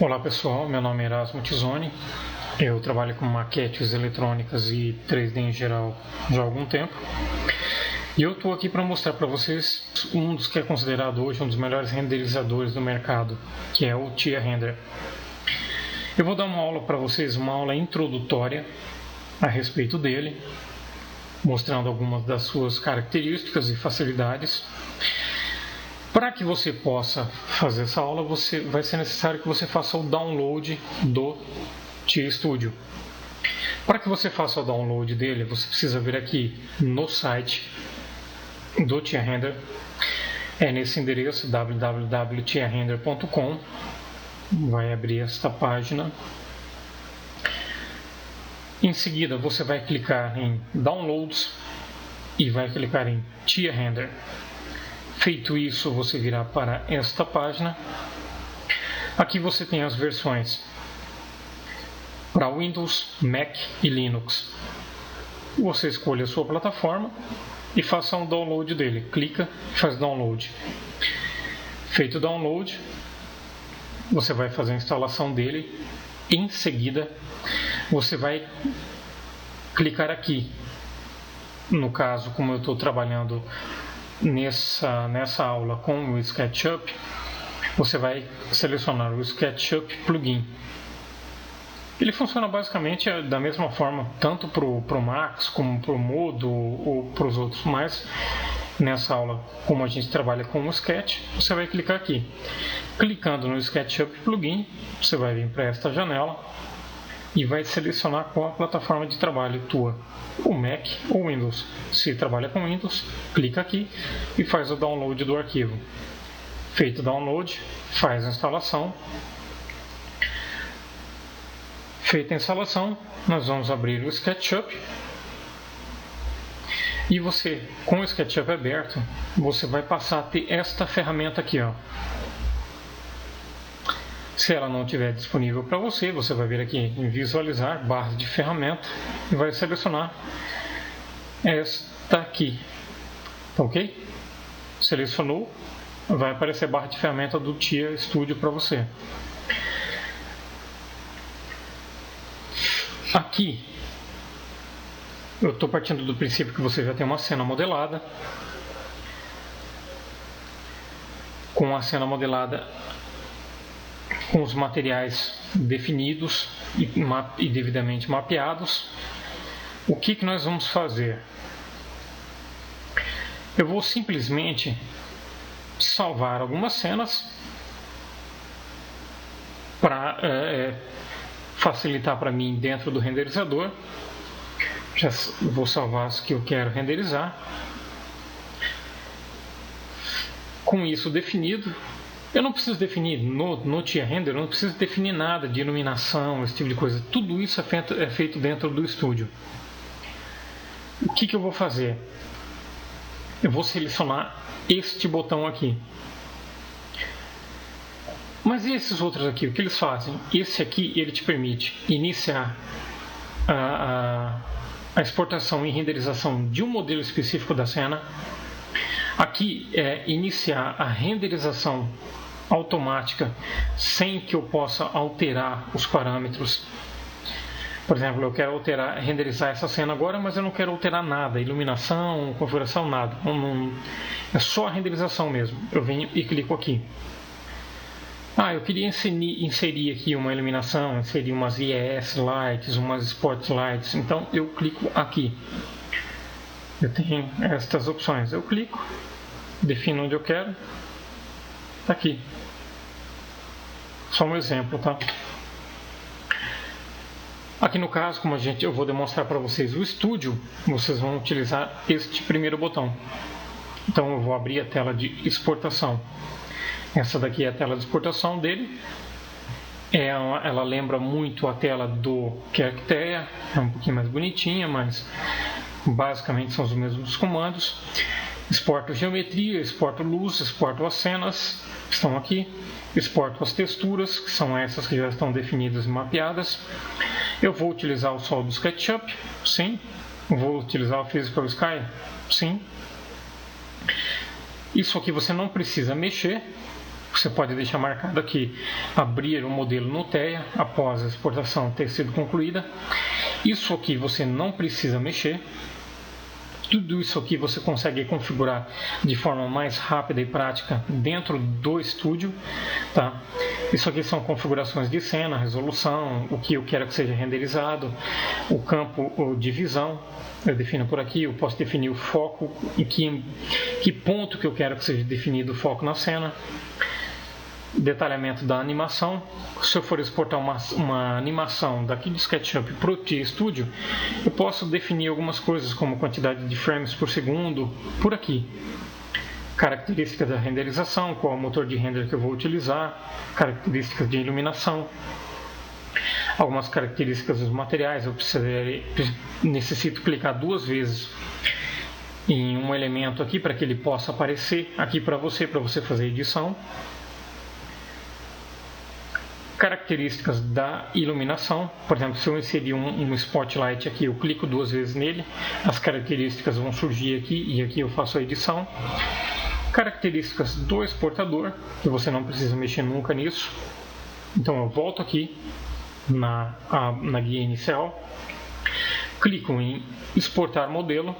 Olá pessoal, meu nome é Erasmo Tizoni, eu trabalho com maquetes eletrônicas e 3D em geral já há algum tempo e eu estou aqui para mostrar para vocês um dos que é considerado hoje um dos melhores renderizadores do mercado, que é o Tia Render. Eu vou dar uma aula para vocês, uma aula introdutória a respeito dele, mostrando algumas das suas características e facilidades. Para que você possa fazer essa aula, vai ser necessário que você faça o download do Tia Studio. Para que você faça o download dele, você precisa vir aqui no site do Tia Render. É nesse endereço www.tiarender.com. Vai abrir esta página. Em seguida, você vai clicar em Downloads e vai clicar em Tia Render. Feito isso, você virá para esta página. Aqui você tem as versões para Windows, Mac e Linux. Você escolhe a sua plataforma e faça um download dele. Clica e faz download. Feito o download, você vai fazer a instalação dele. Em seguida, você vai clicar aqui. No caso, como eu estou trabalhando nessa aula com o SketchUp, você vai selecionar o SketchUp Plugin. Ele funciona basicamente da mesma forma, tanto para o Max como para o Modo ou para os outros, mas nessa aula, como a gente trabalha com o Sketch, você vai clicar aqui. Clicando no SketchUp Plugin, você vai vir para esta janela e vai selecionar qual a plataforma de trabalho tua, o Mac ou Windows. Se trabalha com Windows, clica aqui e faz o download do arquivo. Feito o download, faz a instalação. Feita a instalação, nós vamos abrir o SketchUp. E você, com o SketchUp aberto, você vai passar a ter esta ferramenta aqui, ó. Se ela não estiver disponível para você, você vai vir aqui em visualizar, barra de ferramenta, e vai selecionar esta aqui. Ok? Selecionou, vai aparecer a barra de ferramenta do Tia Studio para você. Aqui, eu estou partindo do princípio que você já tem uma cena modelada. Com a cena modelada, com os materiais definidos e devidamente mapeados, o que nós vamos fazer? Eu vou simplesmente salvar algumas cenas para facilitar para mim dentro do renderizador. Já vou salvar as que eu quero renderizar. Com isso definido, eu não preciso definir no Tia Render, eu não preciso definir nada de iluminação, esse tipo de coisa. Tudo isso é feito dentro do estúdio. O que eu vou fazer? Eu vou selecionar este botão aqui. Mas e esses outros aqui? O que eles fazem? Esse aqui, ele te permite iniciar a exportação e renderização de um modelo específico da cena. Aqui é iniciar a renderização automática sem que eu possa alterar os parâmetros. Por exemplo, eu quero renderizar essa cena agora, mas eu não quero alterar nada, iluminação, configuração, nada. É só a renderização mesmo. Eu venho e clico aqui. Eu queria inserir aqui uma iluminação, inserir umas IES lights, umas spotlights. Então eu clico aqui. Eu tenho estas opções. Eu clico, defino onde eu quero. Está aqui. Só um exemplo, tá? Aqui no caso, como eu vou demonstrar para vocês o estúdio, vocês vão utilizar este primeiro botão. Então eu vou abrir a tela de exportação. Essa daqui é a tela de exportação dele. Ela lembra muito a tela do Arquiteia, é um pouquinho mais bonitinha, mas basicamente são os mesmos comandos. Exporto geometria, exporto luz, exporto as cenas, que estão aqui. Exporto as texturas, que são essas que já estão definidas e mapeadas. Eu vou utilizar o sol do SketchUp, sim. Vou utilizar o Physical Sky, sim. Isso aqui você não precisa mexer. Você pode deixar marcado aqui, abrir o modelo no TEA após a exportação ter sido concluída. Isso aqui você não precisa mexer. Tudo isso aqui você consegue configurar de forma mais rápida e prática dentro do estúdio, tá? Isso aqui são configurações de cena, resolução, o que eu quero que seja renderizado, o campo de visão, eu defino por aqui, eu posso definir o foco, em que ponto que eu quero que seja definido o foco na cena. Detalhamento da animação. Se eu for exportar uma animação daqui do SketchUp para o Tia Studio, eu posso definir algumas coisas como quantidade de frames por segundo por aqui. Características da renderização, qual é o motor de render que eu vou utilizar, características de iluminação, algumas características dos materiais. Eu necessito clicar 2 vezes em um elemento aqui para que ele possa aparecer aqui para você fazer edição. Características da iluminação, por exemplo, se eu inserir um spotlight aqui, eu clico 2 vezes nele, as características vão surgir aqui e aqui eu faço a edição. Características do exportador, que você não precisa mexer nunca nisso. Então eu volto aqui na guia inicial, clico em exportar modelo.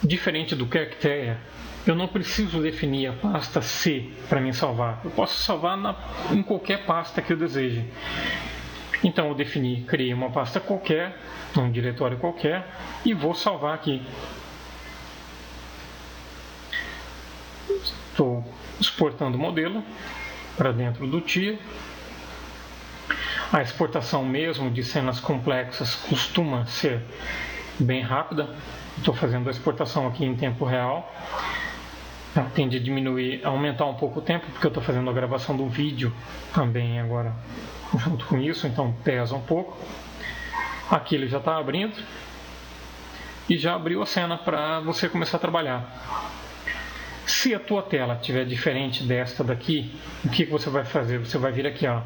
Diferente do Cactea, eu não preciso definir a pasta C para me salvar. Eu posso salvar em qualquer pasta que eu deseje. Então eu criei uma pasta qualquer, um diretório qualquer, e vou salvar aqui. Estou exportando o modelo para dentro do TIA. A exportação mesmo de cenas complexas costuma ser bem rápida. Estou fazendo a exportação aqui em tempo real. Ela tende a aumentar um pouco o tempo, porque eu estou fazendo a gravação do vídeo também agora junto com isso, então pesa um pouco. Aqui ele já está abrindo e já abriu a cena para você começar a trabalhar. Se a tua tela estiver diferente desta daqui, o que você vai fazer? Você vai vir aqui, ó,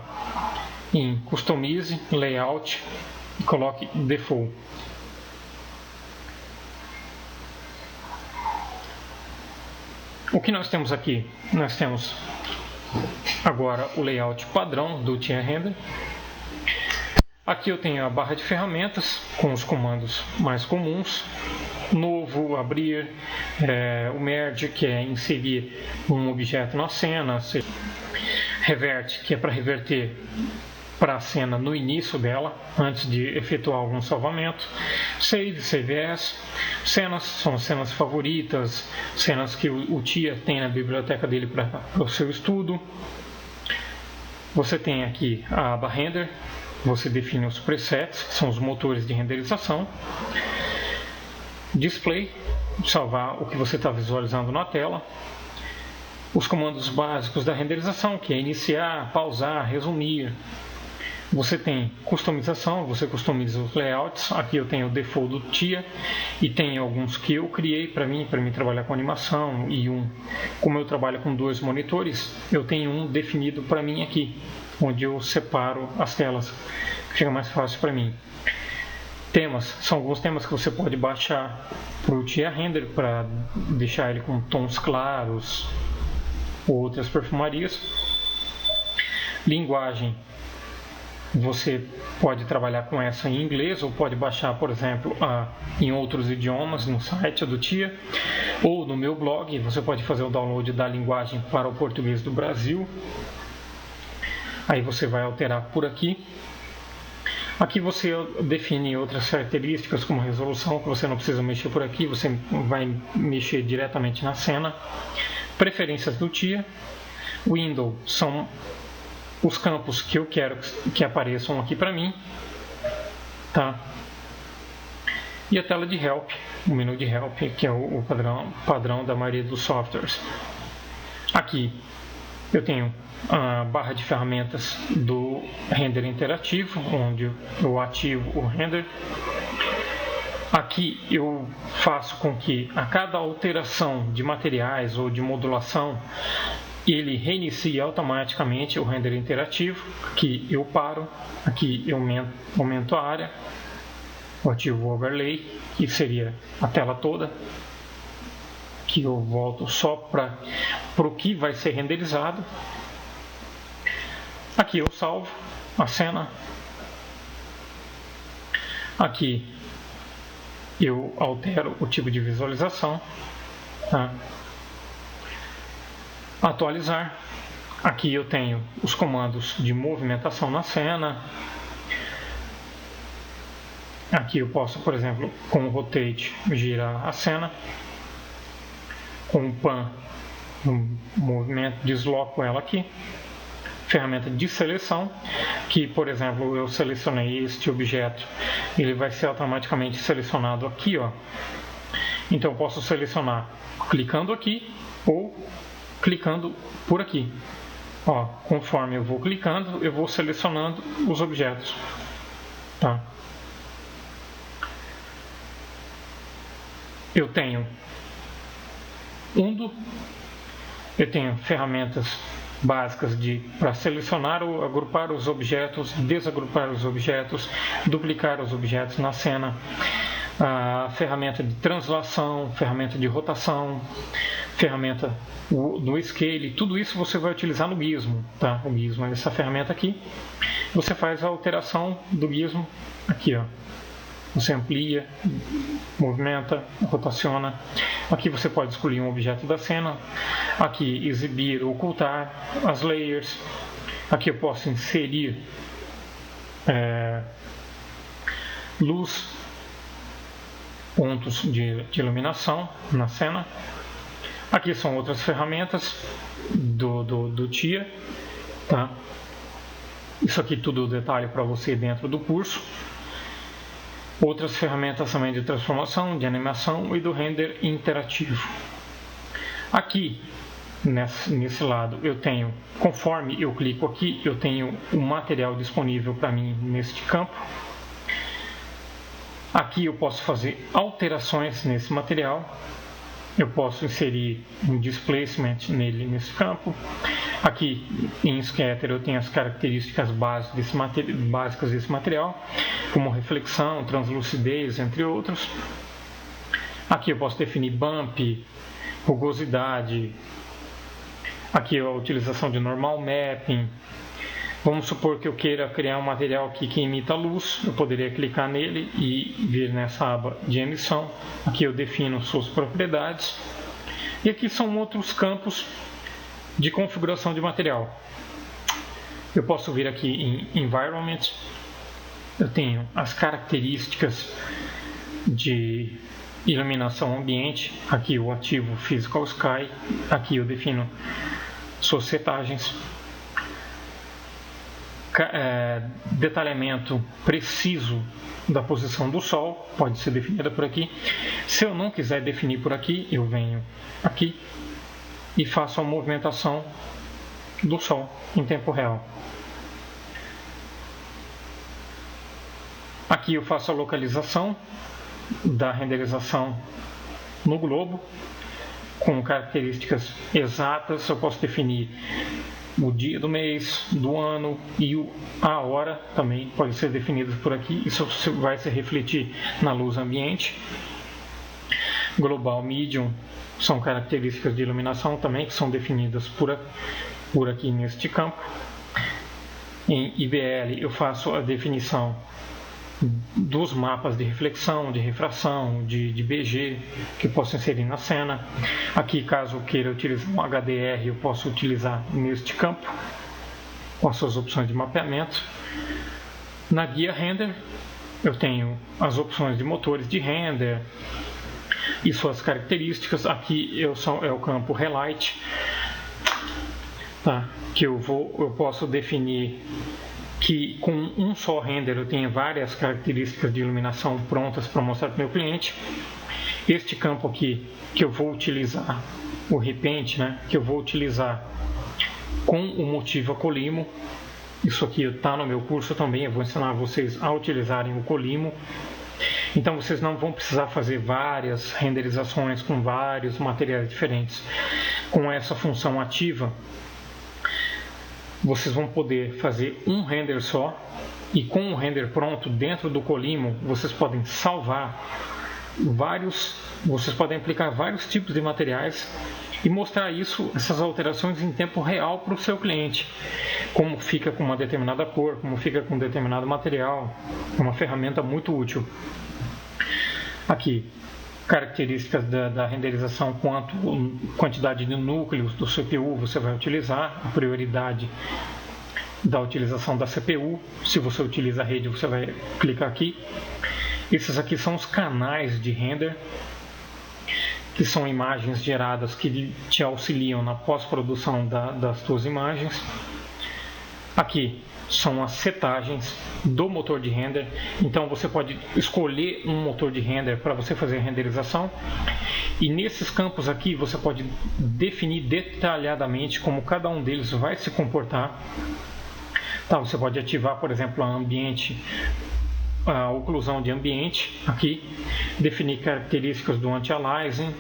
em Customize, Layout e coloque Default. O que nós temos aqui? Nós temos agora o layout padrão do Tia Render. Aqui eu tenho a barra de ferramentas com os comandos mais comuns. Novo, abrir, o merge, que é inserir um objeto na cena, revert, que é para reverter para a cena no início dela, antes de efetuar algum salvamento. Save as. Cenas são cenas favoritas, cenas que o Tia tem na biblioteca dele para o seu estudo. Você tem aqui a aba Render, você define os presets, que são os motores de renderização. Display, salvar o que você está visualizando na tela. Os comandos básicos da renderização, que é iniciar, pausar, resumir. Você tem customização, você customiza os layouts. Aqui eu tenho o default do Tia e tem alguns que eu criei para mim trabalhar com animação, e como eu trabalho com 2 monitores, eu tenho um definido para mim aqui, onde eu separo as telas, fica mais fácil para mim. Temas, são alguns temas que você pode baixar para o Tia Render para deixar ele com tons claros ou outras perfumarias. Linguagem, você pode trabalhar com essa em inglês ou pode baixar, por exemplo, em outros idiomas no site do Tia ou no meu blog. Você pode fazer o download da linguagem para o português do Brasil. Aí você vai alterar por aqui. Aqui você define outras características como resolução, que você não precisa mexer por aqui, você vai mexer diretamente na cena. Preferências do Tia. Window são os campos que eu quero que apareçam aqui para mim, tá? E a tela de Help, o menu de Help, que é o padrão da maioria dos softwares. Aqui eu tenho a barra de ferramentas do Render interativo, onde eu ativo o Render. Aqui eu faço com que a cada alteração de materiais ou de modulação ele reinicia automaticamente o render interativo. Aqui eu paro, aqui eu aumento a área, eu ativo o overlay, que seria a tela toda. Aqui eu volto só para para o que vai ser renderizado. Aqui eu salvo a cena. Aqui eu altero o tipo de visualização. Tá? Atualizar. Aqui eu tenho os comandos de movimentação na cena. Aqui eu posso, por exemplo, com o Rotate girar a cena. Com o Pan, no movimento, desloco ela aqui. Ferramenta de seleção, que, por exemplo, eu selecionei este objeto, ele vai ser automaticamente selecionado aqui, ó. Então eu posso selecionar clicando aqui ou clicando por aqui. Ó, conforme eu vou clicando, eu vou selecionando os objetos. Tá? Eu tenho Undo, eu tenho ferramentas básicas para selecionar ou agrupar os objetos, desagrupar os objetos, duplicar os objetos na cena, a ferramenta de translação, ferramenta de rotação, ferramenta do scale, tudo isso você vai utilizar no Gizmo, tá? O Gizmo é essa ferramenta aqui. Você faz a alteração do Gizmo aqui, ó. Você amplia, movimenta, rotaciona. Aqui você pode escolher um objeto da cena. Aqui exibir, ocultar as layers. Aqui eu posso inserir luz, pontos de iluminação na cena. Aqui são outras ferramentas do TIA. Tá? Isso aqui tudo detalhe para você dentro do curso. Outras ferramentas também de transformação, de animação e do render interativo. Aqui, nesse lado, eu tenho, conforme eu clico aqui, eu tenho o material disponível para mim neste campo. Aqui eu posso fazer alterações nesse material. Eu posso inserir um displacement nesse campo. Aqui em Scatter eu tenho as características básicas desse material, como reflexão, translucidez, entre outros. Aqui eu posso definir bump, rugosidade. Aqui a utilização de normal mapping. Vamos supor que eu queira criar um material aqui que imita luz. Eu poderia clicar nele e vir nessa aba de emissão. Aqui eu defino suas propriedades. E aqui são outros campos de configuração de material. Eu posso vir aqui em Environment. Eu tenho as características de iluminação ambiente. Aqui o ativo Physical Sky. Aqui eu defino suas setagens. Detalhamento preciso da posição do Sol pode ser definida por aqui. Se eu não quiser definir por aqui, eu venho aqui e faço a movimentação do Sol em tempo real. Aqui eu faço a localização da renderização no globo com características exatas. Eu posso definir o dia do mês, do ano e a hora também pode ser definido por aqui. Isso vai se refletir na luz ambiente. Global Medium são características de iluminação também que são definidas por aqui neste campo. Em IBL eu faço a definição dos mapas de reflexão, de refração, de BG que eu posso inserir na cena. Aqui, caso eu queira utilizar um HDR, eu posso utilizar neste campo com as suas opções de mapeamento. Na guia render eu tenho as opções de motores de render e suas características. Aqui é o campo Relight, tá? Que eu posso definir que com um só render eu tenho várias características de iluminação prontas para mostrar para o meu cliente. Este campo aqui que eu vou utilizar, o Repaint, né, que eu vou utilizar com o motivo Colimo. Isso aqui está no meu curso também, eu vou ensinar vocês a utilizarem o Colimo. Então vocês não vão precisar fazer várias renderizações com vários materiais diferentes. Com essa função ativa, vocês vão poder fazer um render só, e com o render pronto dentro do Colimo vocês podem salvar vocês podem aplicar vários tipos de materiais e mostrar essas alterações em tempo real para o seu cliente. Como fica com uma determinada cor, como fica com um determinado material. É uma ferramenta muito útil. Aqui, características da renderização, quantidade de núcleos do CPU você vai utilizar, a prioridade da utilização da CPU. Se você utiliza a rede, você vai clicar aqui. Esses aqui são os canais de render, que são imagens geradas que te auxiliam na pós-produção das tuas imagens. Aqui são as setagens do motor de render. Então você pode escolher um motor de render para você fazer a renderização. E nesses campos aqui você pode definir detalhadamente como cada um deles vai se comportar. Tá, você pode ativar, por exemplo, a oclusão de ambiente aqui, definir características do anti-aliasing.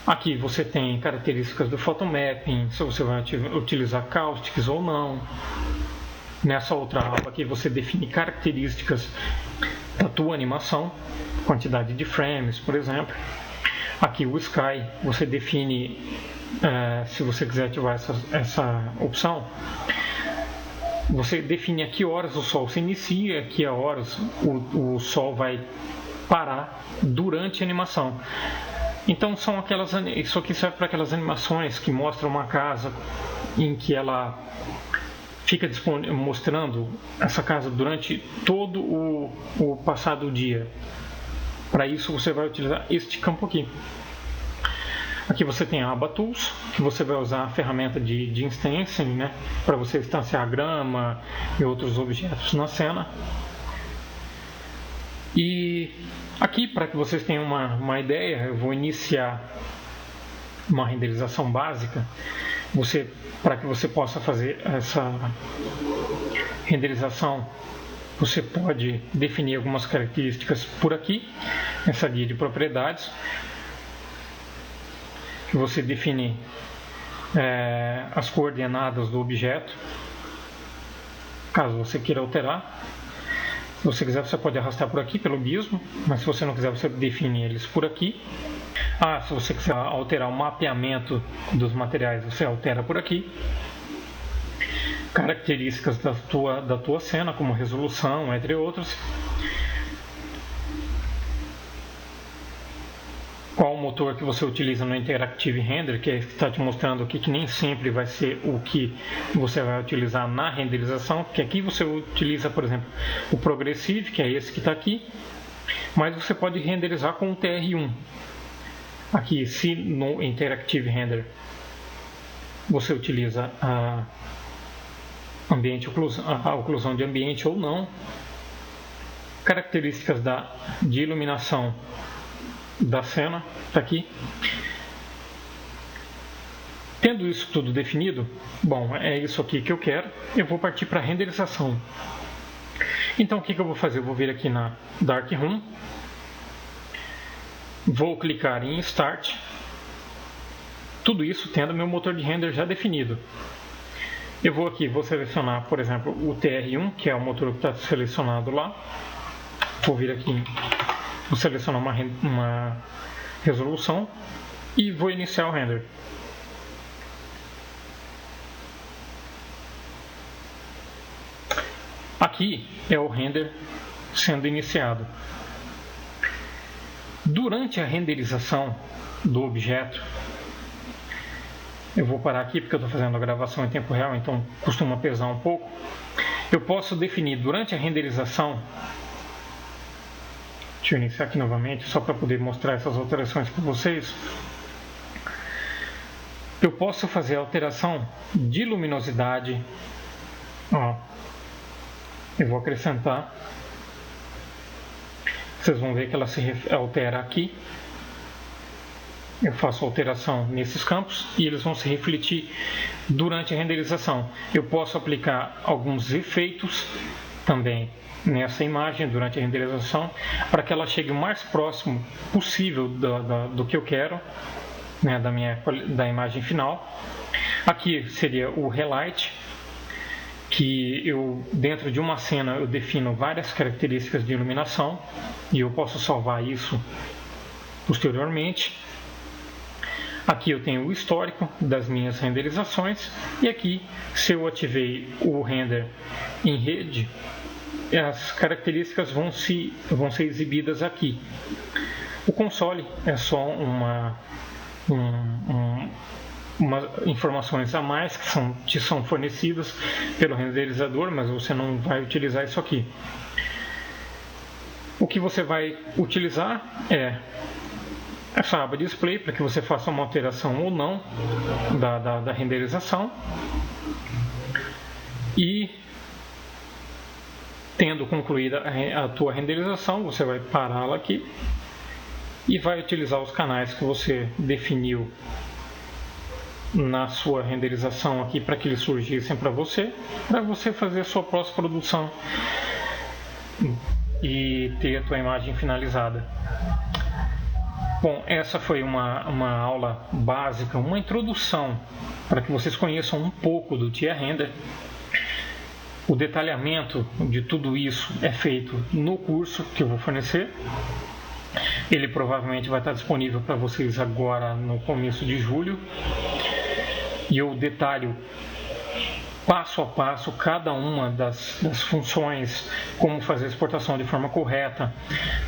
Aqui você tem características do photomapping, se você vai utilizar caustics ou não. Nessa outra aba aqui você define características da tua animação, quantidade de frames, por exemplo. Aqui o Sky, você define, se você quiser ativar essa opção, você define a que horas o sol se inicia, a que horas o sol vai parar durante a animação. Então isso aqui serve para aquelas animações que mostram uma casa em que ela fica mostrando essa casa durante todo o passado dia. Para isso você vai utilizar este campo aqui. Aqui você tem a aba Tools, que você vai usar a ferramenta de instancing, né, para você instanciar a grama e outros objetos na cena. E aqui, para que vocês tenham uma ideia, eu vou iniciar uma renderização básica. Para que você possa fazer essa renderização, você pode definir algumas características por aqui, nessa guia de propriedades. Você define as coordenadas do objeto, caso você queira alterar. Se você quiser, você pode arrastar por aqui pelo gizmo, mas se você não quiser, você define eles por aqui. Se você quiser alterar o mapeamento dos materiais, você altera por aqui. Características da tua cena, como resolução, entre outros. Qual o motor que você utiliza no Interactive Render, que está te mostrando aqui que nem sempre vai ser o que você vai utilizar na renderização, porque aqui você utiliza, por exemplo, o Progressive, que é esse que está aqui, mas você pode renderizar com o TR1. Aqui, se no Interactive Render você utiliza a oclusão de ambiente ou não, características de iluminação da cena, está aqui. Tendo isso tudo definido, bom, é isso aqui que eu quero, eu vou partir para a renderização. Então o que eu vou fazer? Eu vou vir aqui na Darkroom, vou clicar em Start, tudo isso tendo meu motor de render já definido. Eu vou selecionar, por exemplo, o TR1, que é o motor que está selecionado lá. Vou vir aqui, vou selecionar uma resolução e vou iniciar o render. Aqui é o render sendo iniciado. Durante a renderização do objeto, eu vou parar aqui porque eu estou fazendo a gravação em tempo real, então costuma pesar um pouco. Eu posso definir durante a renderização, deixa eu iniciar aqui novamente, só para poder mostrar essas alterações para vocês. Eu posso fazer a alteração de luminosidade. Eu vou acrescentar. Vocês vão ver que ela se altera aqui. Eu faço alteração nesses campos e eles vão se refletir durante a renderização. Eu posso aplicar alguns efeitos também nessa imagem durante a renderização para que ela chegue o mais próximo possível do que eu quero, né, da imagem final. Aqui seria o Relight, que dentro de uma cena eu defino várias características de iluminação e eu posso salvar isso posteriormente. Aqui eu tenho o histórico das minhas renderizações e aqui, se eu ativei o render em rede, as características vão ser exibidas aqui. O console é só umas informações a mais que te são fornecidas pelo renderizador, mas você não vai utilizar isso aqui. O que você vai utilizar é essa aba display para que você faça uma alteração ou não da renderização. E tendo concluída a tua renderização, você vai pará-la aqui e vai utilizar os canais que você definiu na sua renderização aqui para que eles surgissem para você fazer a sua pós-produção e ter a tua imagem finalizada. Bom, essa foi uma aula básica, uma introdução para que vocês conheçam um pouco do TIA Render. O detalhamento de tudo isso é feito no curso que eu vou fornecer. Ele provavelmente vai estar disponível para vocês agora no começo de julho. E eu detalho passo a passo cada uma das funções, como fazer a exportação de forma correta,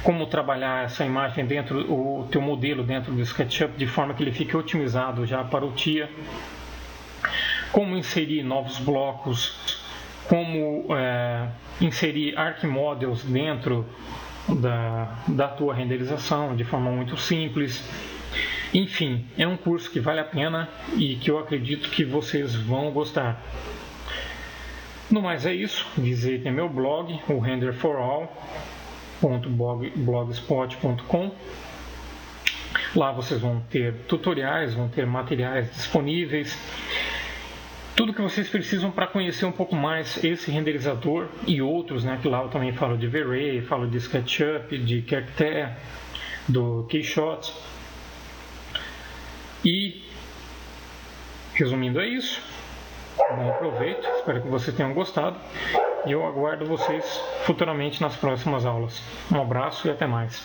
como trabalhar essa imagem dentro o teu modelo dentro do SketchUp de forma que ele fique otimizado já para o TIA, como inserir novos blocos, como inserir ArcModels dentro da tua renderização de forma muito simples. Enfim, é um curso que vale a pena e que eu acredito que vocês vão gostar. No mais é isso, visitem meu blog, o renderforall.blogspot.com. Lá vocês vão ter tutoriais, vão ter materiais disponíveis, tudo que vocês precisam para conhecer um pouco mais esse renderizador e outros, né? Que lá eu também falo de V-Ray, falo de SketchUp, de Character, do Keyshot. E resumindo é isso. Bom proveito, espero que vocês tenham gostado e eu aguardo vocês futuramente nas próximas aulas. Um abraço e até mais.